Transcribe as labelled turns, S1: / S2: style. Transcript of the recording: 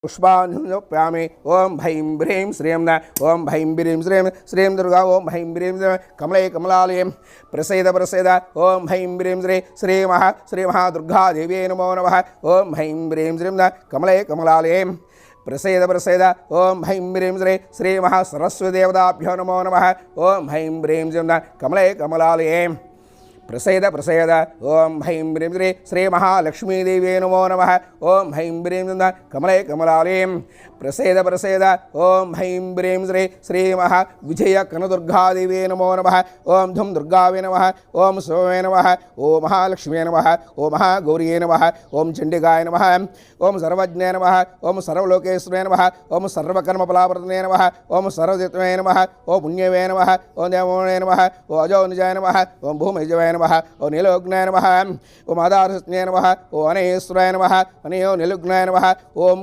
S1: पुष्पान्योप्यामि ओं भैं ब्रीं श्रीं न ओं भैं ब्रीं श्रीं दुर्गा ओं भैं ब्रीं कमले कमलालये प्रसेद ओं भैं ब्रीं श्री महादुर्गा देवी नमो नमः ओं भैं ब्रीं श्रीं न कमले कमलालये प्रसेद ओं भैं ब्रीं श्री महासरस्वती देवताभ्यो नमो नमः ओं भैं ब्रीं श्रीं न कमले कमलालये प्रसेद ओं भैं ब्रीं श्री महालक्ष्मी देवी नमो नमः ओं भैं ब्रीं कमले कमलालये प्रसेद ओं भैं ब्रीं श्री महाविजय कनदुर्गा देवी नमो नमः ओं धुं दुर्गावे नमः ओं सोमे नमः ओं महालक्ष्मी नमः ओं महागौरी नमः ओं चंडिकाय नमः ओं सर्वज्ञे नमः ओं सर्वलोकेश्वरे नमः ओं सर्वकर्मफलाप्रदने नमः ओं सर्वजित्वे नमः ओं पुण्यवे नमः ओं देवोणे नमः ओं अजोनिजाय नमः ओं भूमिजवे नमः ओं नीलोग्नाय नमः ओं आधारसत्ये नमः ओं अनेश्वराय नमः अनेयो नीलुग्नाय नमः ओं